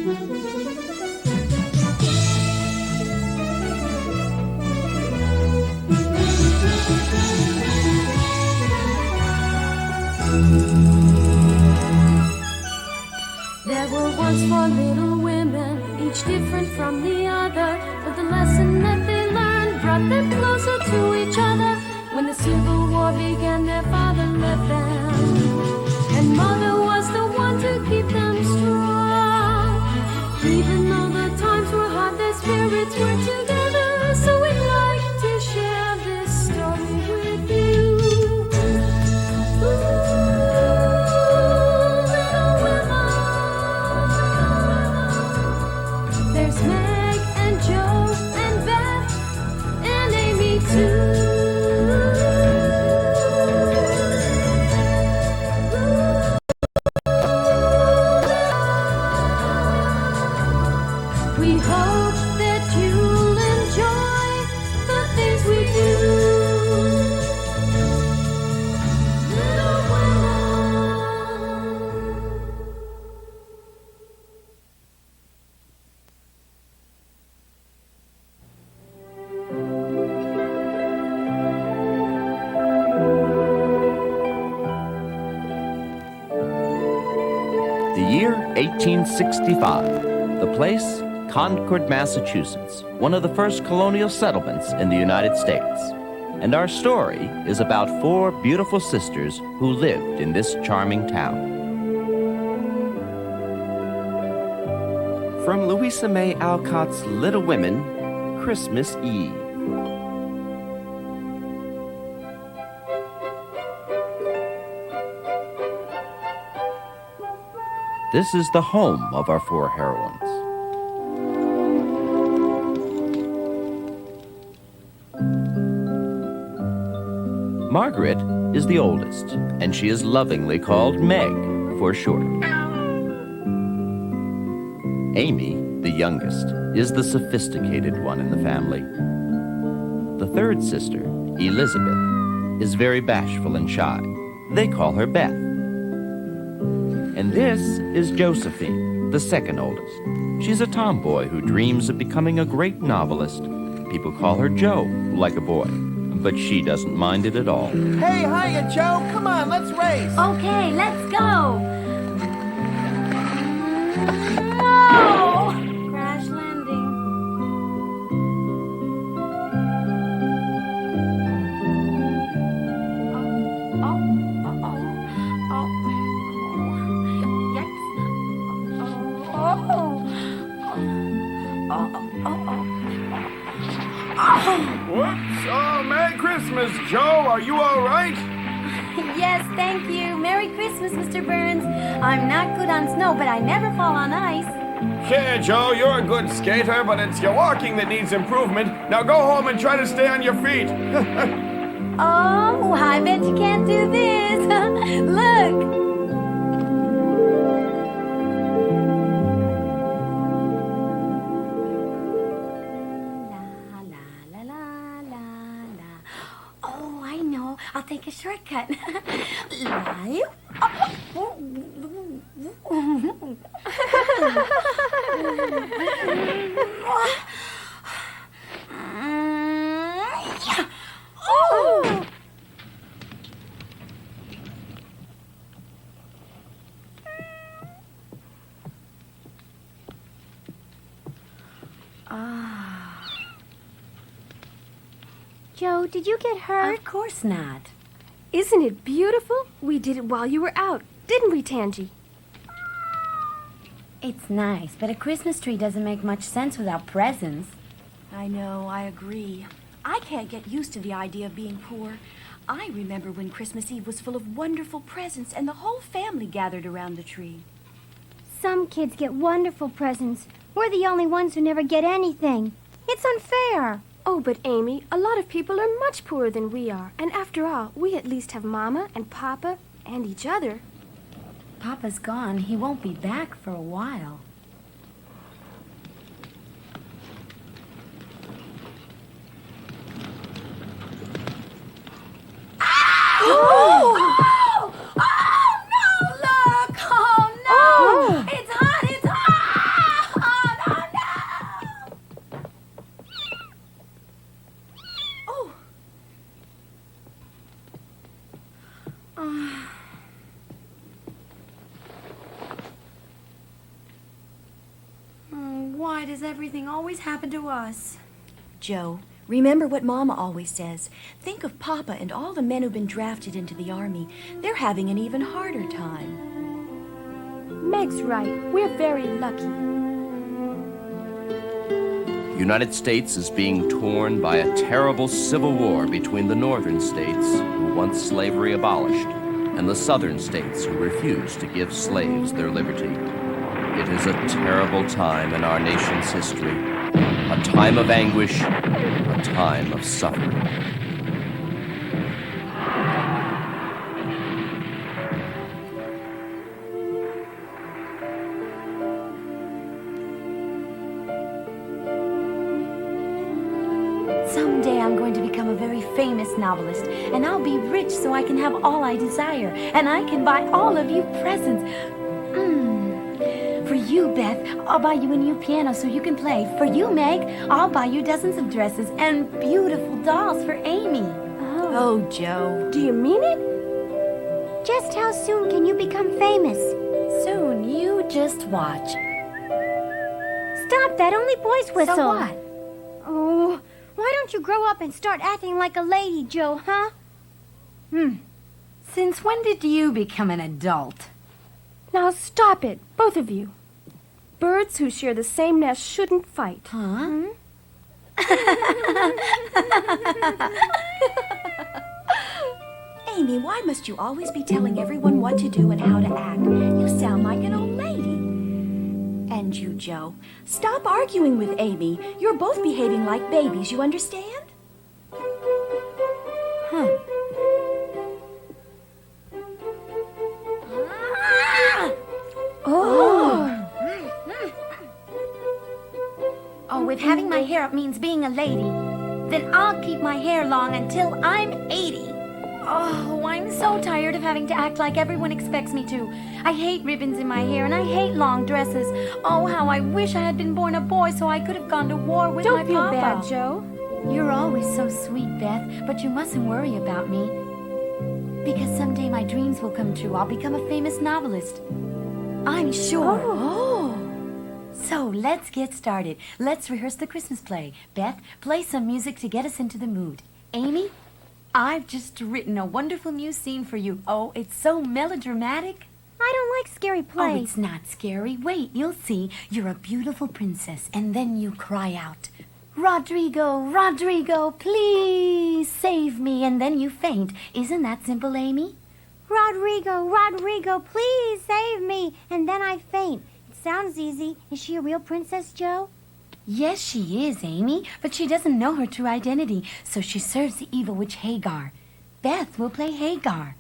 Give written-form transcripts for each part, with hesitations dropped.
There were once four little women, each different from the other, but the lesson that they learned brought them closer to each other. When the Civil War began, their father left them, and mother was the one to keep them strong. Even though the times were hard, their spirits were together, so we'd like to share this story with you. Ooh. There's Meg and Joe and Beth and Amy too. We hope that you'll enjoy the things we do. Little women. The year 1865. The place, Concord, Massachusetts, one of the first colonial settlements in the United States. And our story is about four beautiful sisters who lived in this charming town. From Louisa May Alcott's Little Women, Christmas Eve. This is the home of our four heroines. Margaret is the oldest, and she is lovingly called Meg for short. Amy, the youngest, is the sophisticated one in the family. The third sister, Elizabeth, is very bashful and shy. They call her Beth. And this is Josephine, the second oldest. She's a tomboy who dreams of becoming a great novelist. People call her Joe, like a boy, but she doesn't mind it at all. Hey, hiya, Joe. Come on, let's race. Okay, let's go. No! Crash landing. Whoops! Oh, Merry Christmas, Joe. Are you all right? Yes, thank you. Merry Christmas, Mr. Burns. I'm not good on snow, but I never fall on ice. Yeah, Joe, you're a good skater, but it's your walking that needs improvement. Now go home and try to stay on your feet. Oh, I bet you can't do this. Look. I'll take a shortcut. Live. Oh. Joe, did you get hurt? Of course not. Isn't it beautiful? We did it while you were out, didn't we, Tangy? It's nice, but a Christmas tree doesn't make much sense without presents. I know, I agree. I can't get used to the idea of being poor. I remember when Christmas Eve was full of wonderful presents and the whole family gathered around the tree. Some kids get wonderful presents. We're the only ones who never get anything. It's unfair. Oh, but Amy, a lot of people are much poorer than we are. And after all, we at least have Mama and Papa and each other. Papa's gone. He won't be back for a while. why does everything always happen to us? Joe, remember what Mama always says. Think of Papa and all the men who've been drafted into the Army. They're having an even harder time. Meg's right. We're very lucky. The United States is being torn by a terrible civil war between the northern states, who want slavery abolished, and the southern states who refuse to give slaves their liberty. It is a terrible time in our nation's history, a time of anguish, a time of suffering. Someday I'm going to become a very famous novelist, and I'll be rich so I can have all I desire, and I can buy all of you presents. For you, Beth, I'll buy you a new piano so you can play. For you, Meg, I'll buy you dozens of dresses and beautiful dolls for Amy. Oh, Joe. Do you mean it? Just how soon can you become famous? Soon, you just watch. Stop that, only boys whistle. So what? Oh, why don't you grow up and start acting like a lady, Joe, huh? Since when did you become an adult? Now stop it, both of you. Birds who share the same nest shouldn't fight. Huh? Amy, why must you always be telling everyone what to do and how to act? You sound like an old lady. And you, Joe, stop arguing with Amy. You're both behaving like babies, you understand? Oh, if having my hair up means being a lady, then I'll keep my hair long until I'm 80. Oh, I'm so tired of having to act like everyone expects me to. I hate ribbons in my hair and I hate long dresses. Oh, how I wish I had been born a boy so I could have gone to war with my Don't feel papa. bad, Joe. You're always so sweet, Beth, but you mustn't worry about me. Because someday my dreams will come true. I'll become a famous novelist. I'm sure. Oh. So let's get started. Let's rehearse the Christmas play. Beth, play some music to get us into the mood. Amy, I've just written a wonderful new scene for you. Oh, it's so melodramatic. I don't like scary Oh, plays. it's not scary. Wait, you'll see. You're a beautiful princess, and then you cry out, Rodrigo, Rodrigo, please save me, and then you faint. Isn't that simple, Amy? Rodrigo, Rodrigo, please save me. And then I faint. It sounds easy. Is she a real princess, Joe? Yes, she is, Amy, but she doesn't know her true identity, so she serves the evil witch Hagar. Beth will play Hagar.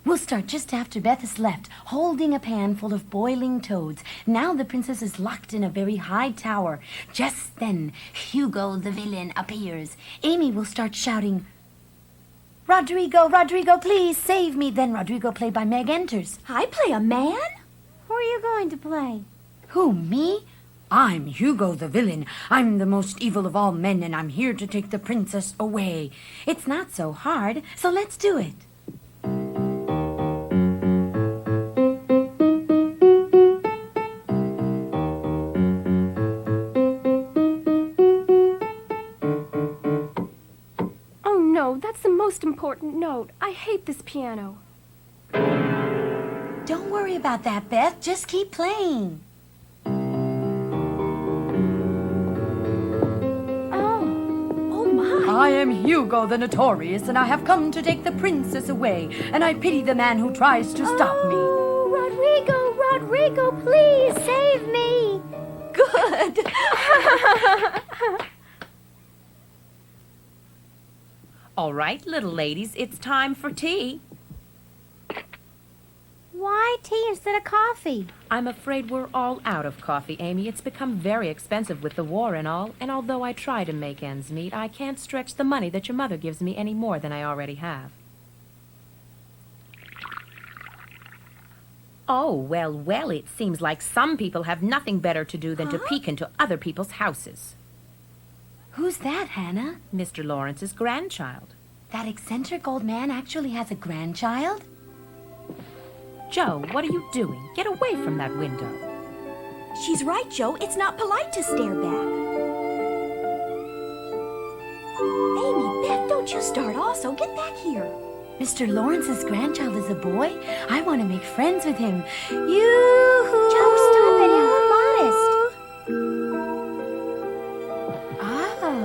We'll start just after Beth has left, holding a pan full of boiling toads. Now the princess is locked in a very high tower. Just then, Hugo the villain appears. Amy will start shouting, Rodrigo, Rodrigo, please save me. Then Rodrigo, played by Meg, enters. I play a man? Who are you going to play? Who, me? I'm Hugo the villain. I'm the most evil of all men, and I'm here to take the princess away. It's not so hard, so let's do it. Oh no, that's the most important note. I hate this piano. Don't worry about that, Beth. Just keep playing. I am Hugo the Notorious, and I have come to take the princess away, and I pity the man who tries to stop me. Oh, Rodrigo, Rodrigo, please save me. Good. All right, little ladies, it's time for tea. Why tea instead of coffee? I'm afraid we're all out of coffee, Amy. It's become very expensive with the war and all, and although I try to make ends meet, I can't stretch the money that your mother gives me any more than I already have. Oh, well, it seems like some people have nothing better to do than to peek into other people's houses. Who's that, Hannah? Mr. Lawrence's grandchild. That eccentric old man actually has a grandchild? Joe, what are you doing? Get away from that window. She's right, Joe. It's not polite to stare back. Amy, Beth, don't you start also. Get back here. Mr. Lawrence's grandchild is a boy. I want to make friends with him. Yoo-hoo! Joe, stop it. How modest. Oh.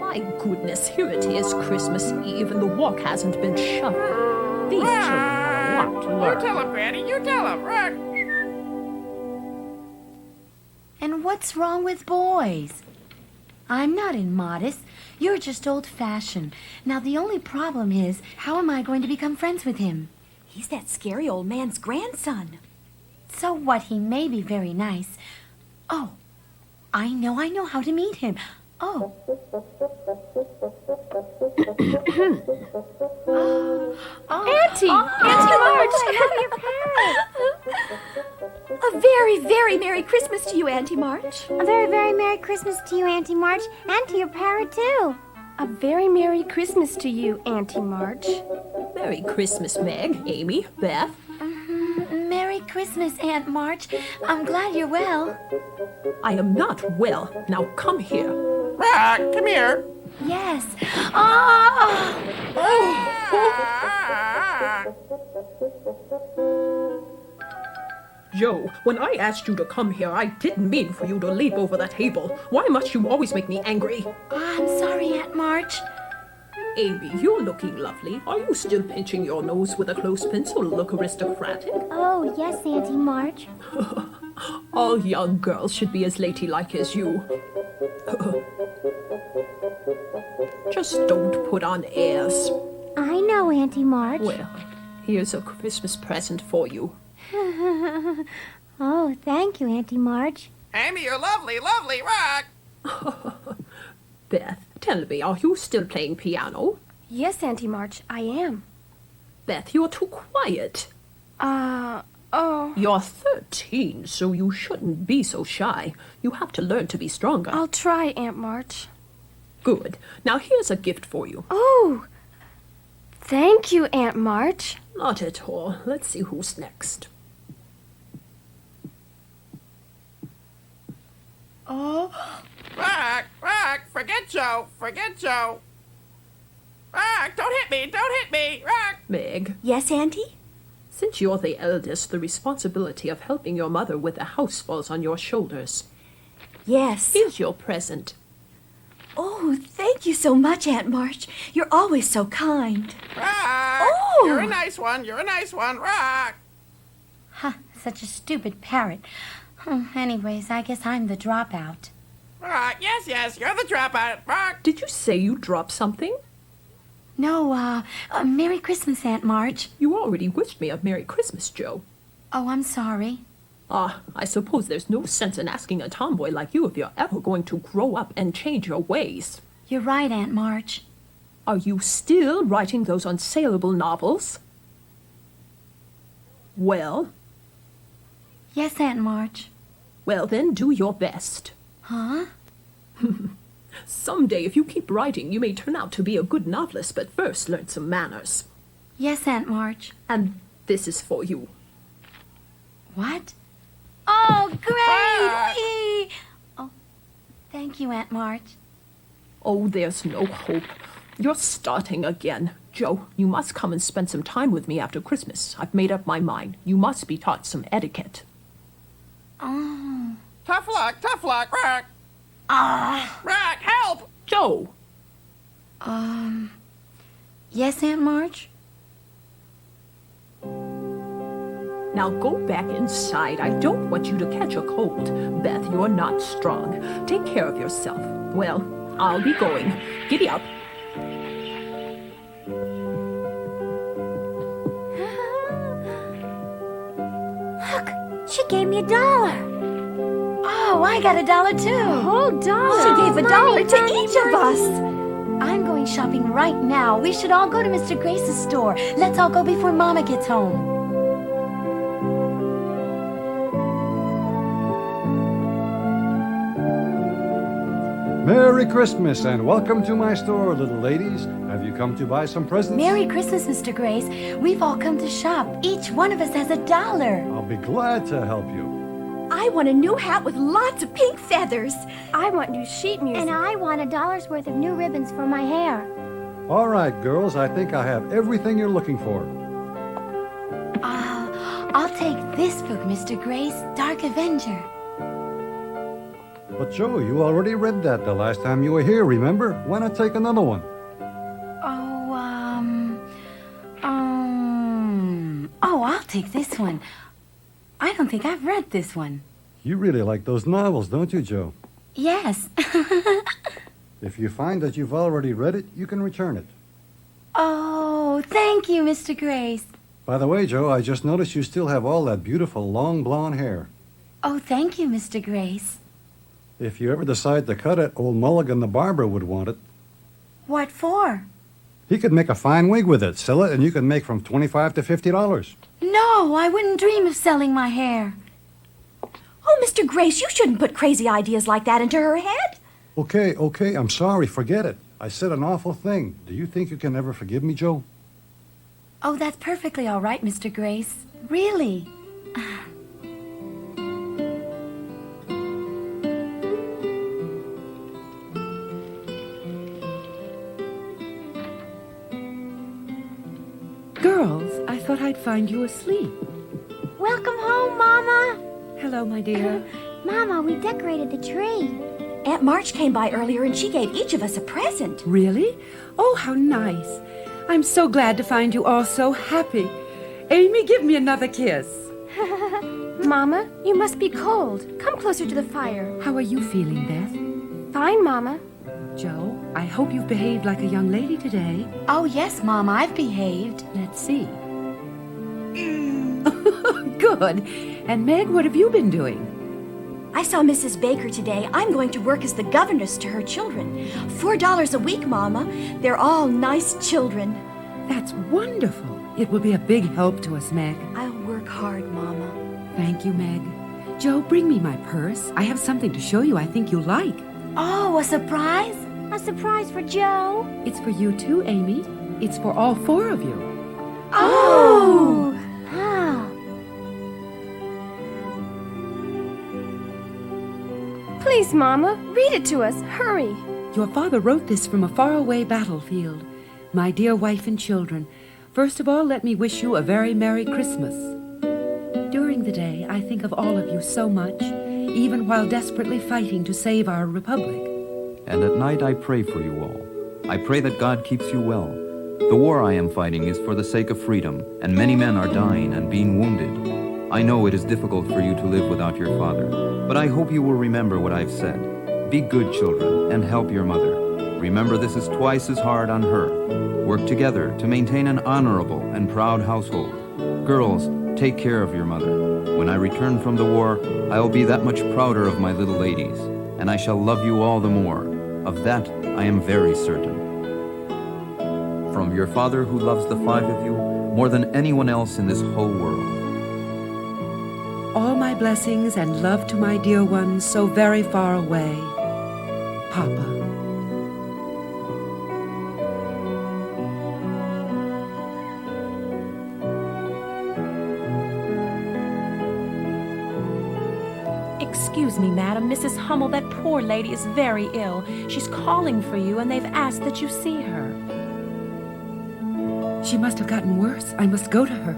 My goodness, here it is, Christmas Eve, and the walk hasn't been shoveled. These children have a lot to You learn. tell him, Granny, you tell him. Rock. And what's wrong with boys? I'm not immodest. You're just old-fashioned. Now, the only problem is, how am I going to become friends with him? He's that scary old man's grandson. So what? He may be very nice. Oh, I know how to meet him. Oh. Auntie! Auntie March! A very, very Merry Christmas to you, Auntie March. A very, very Merry Christmas to you, Auntie March, and to your parrot, too. A very Merry Christmas to you, Auntie March. Merry Christmas, Meg, Amy, Beth. Merry Christmas, Aunt March. I'm glad you're well. I am not well. Now come here. Rock, come here. Yes. Ah! Joe, when I asked you to come here, I didn't mean for you to leap over the table. Why must you always make me angry? I'm sorry, Aunt March. Amy, you're looking lovely. Are you still pinching your nose with a clothespin so look aristocratic? Oh, yes, Auntie March. All young girls should be as ladylike as you. Just don't put on airs. I know, Auntie March. Well, here's a Christmas present for you. Oh, thank you, Auntie March. Amy, you're lovely, lovely, Rock. Beth, tell me, are you still playing piano? Yes, Auntie March, I am. Beth, you're too quiet. Oh. You're 13, so you shouldn't be so shy. You have to learn to be stronger. I'll try, Aunt March. Good. Now here's a gift for you. Oh! Thank you, Aunt March. Not at all. Let's see who's next. Oh. Rock, Rock, forget Joe, forget Joe. Rock, don't hit me, Rock. Meg, Yes, Auntie? since you're the eldest, the responsibility of helping your mother with the house falls on your shoulders. Yes. Here's your present. Oh, thank you so much, Aunt March. You're always so kind. Rock, Oh! you're a nice one, Rock. Huh, such a stupid parrot. Anyways, I guess I'm the dropout. Rock, yes, you're the dropout, Rock. Did you say you dropped something? No, Merry Christmas, Aunt March. You already wished me a Merry Christmas, Joe. Oh, I'm sorry. I suppose there's no sense in asking a tomboy like you if you're ever going to grow up and change your ways. You're right, Aunt March. Are you still writing those unsaleable novels? Well, Yes, Aunt March. well then do your best. Huh? Someday, if you keep writing, you may turn out to be a good novelist, but first learn some manners. Yes, Aunt March. And this is for you. What? Oh, great! Whee! Oh, thank you, Aunt March. Oh, there's no hope. You're starting again. Joe, you must come and spend some time with me after Christmas. I've made up my mind. You must be taught some etiquette. Oh. Tough luck, Rock. Ah. Rock, help. Joe! Yes, Aunt March? Now go back inside. I don't want you to catch a cold. Beth, you're not strong. Take care of yourself. Well, I'll be going. Giddy up. Look, she gave me $1. Oh, I got $1 too. Whole dollar. She gave $1 to money, each of us. I'm going shopping right now. We should all go to Mr. Grace's store. Let's all go before Mama gets home. Merry Christmas and welcome to my store, little ladies. Have you come to buy some presents? Merry Christmas, Mr. Grace. We've all come to shop. Each one of us has $1. I'll be glad to help you. I want a new hat with lots of pink feathers. I want new sheet music. And I want $1 worth of new ribbons for my hair. All right, girls, I think I have everything you're looking for. I'll take this book, Mr. Grace, Dark Avenger. But Joe, you already read that the last time you were here, remember? Why not take another one? I'll take this one. I don't think I've read this one. You really like those novels, don't you, Joe? Yes. If you find that you've already read it, you can return it. Oh, thank you, Mr. Grace. By the way, Joe, I just noticed you still have all that beautiful long blonde hair. Oh, thank you, Mr. Grace. If you ever decide to cut it, old Mulligan the barber would want it. What for? He could make a fine wig with it, sell it, and you can make from $25 to $50. No, I wouldn't dream of selling my hair. Oh, Mr. Grace, you shouldn't put crazy ideas like that into her head. Okay, I'm sorry, forget it. I said an awful thing. Do you think you can ever forgive me, Joe? Oh, that's perfectly all right, Mr. Grace. Really. Girls, I thought I'd find you asleep. Welcome home, Mama. Hello, my dear. Mama, we decorated the tree. Aunt March came by earlier and she gave each of us a present. Really? Oh, how nice. I'm so glad to find you all so happy. Amy, give me another kiss. Mama, you must be cold. Come closer to the fire. How are you feeling, Beth? Fine, Mama. Joe, I hope you've behaved like a young lady today. Oh, yes, Mom, I've behaved. Let's see. Good. And Meg, what have you been doing? I saw Mrs. Baker today. I'm going to work as the governess to her children. $4 a week, Mama. They're all nice children. That's wonderful. It will be a big help to us, Meg. I'll work hard, Mama. Thank you, Meg. Joe, bring me my purse. I have something to show you I think you'll like. Oh, a surprise? A surprise for Joe. It's for you too, Amy. It's for all four of you. Oh! Please, Mama, read it to us. Hurry. Your father wrote this from a faraway battlefield. My dear wife and children, first of all, let me wish you a very Merry Christmas. During the day, I think of all of you so much, even while desperately fighting to save our republic. And at night I pray for you all. I pray that God keeps you well. The war I am fighting is for the sake of freedom, and many men are dying and being wounded. I know it is difficult for you to live without your father, but I hope you will remember what I've said. Be good children and help your mother. Remember this is twice as hard on her. Work together to maintain an honorable and proud household. Girls, take care of your mother. When I return from the war, I will be that much prouder of my little ladies, and I shall love you all the more. Of that, I am very certain. From your father who loves the five of you more than anyone else in this whole world. All my blessings and love to my dear ones so very far away. Papa. Excuse me, madam. Mrs. Hummel, that poor lady is very ill. She's calling for you, and they've asked that you see her. She must have gotten worse. I must go to her.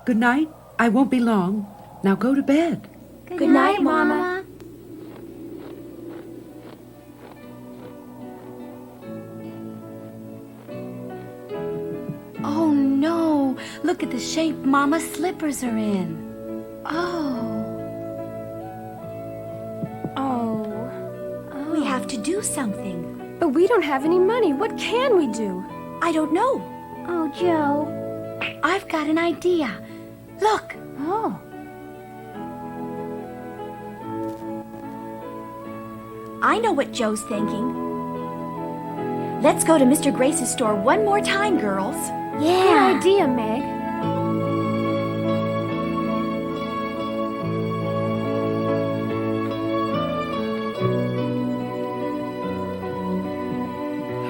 Good night. I won't be long. Now go to bed. Good night, Mama. Oh, no. Look at the shape Mama's slippers are in. Oh. We have to do something. But we don't have any money. What can we do? I don't know. Oh, Joe. I've got an idea. Look. Oh. I know what Joe's thinking. Let's go to Mr. Grace's store one more time, girls. Yeah. Good idea, Meg.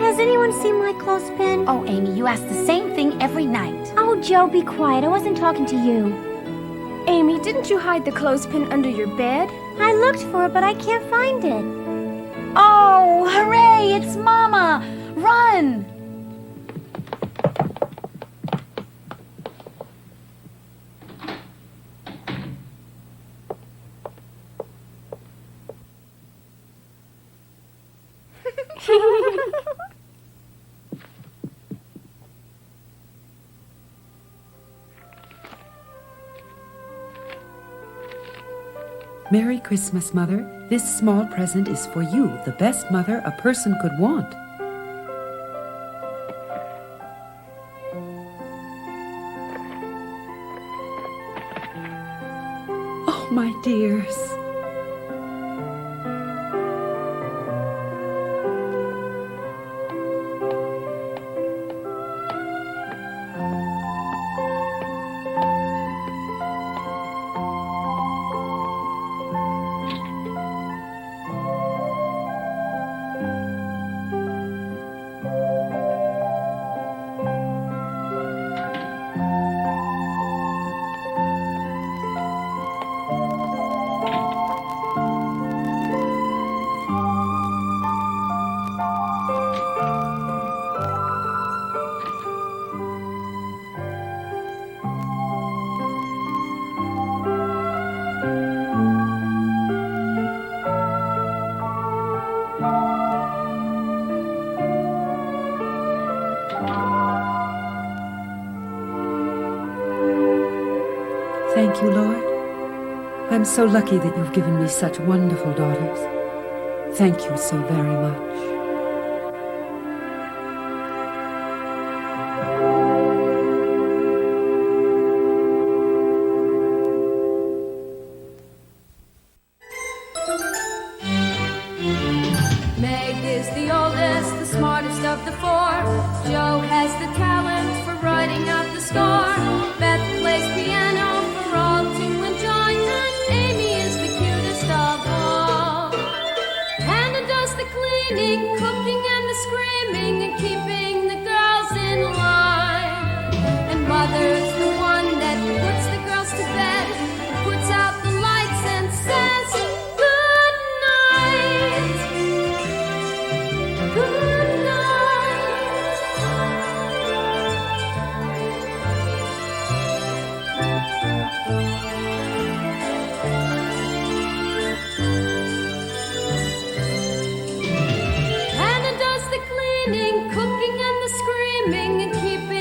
Has anyone seen my clothespin? Oh, Amy, you ask the same thing every night. Oh, Joe, be quiet. I wasn't talking to you. Amy, didn't you hide the clothespin under your bed? I looked for it, but I can't find it. Oh, hooray! It's Mama! Run! Merry Christmas, Mother. This small present is for you, the best mother a person could want. Oh, my dears. Thank you, Lord. I'm so lucky that you've given me such wonderful daughters. Thank you so very much. Meg is the oldest, the smartest of the four. Joe has the talent for writing out the score. Beth plays piano for all to enjoy, and Amy is the cutest of all. Hannah does the cleaning, cooking, and the screaming, and keeping the girls in line. And Mother's the one that puts the girls to bed, puts out the lights, and says good night. Good night. Hannah does the cleaning, cooking, and the screaming, and keeping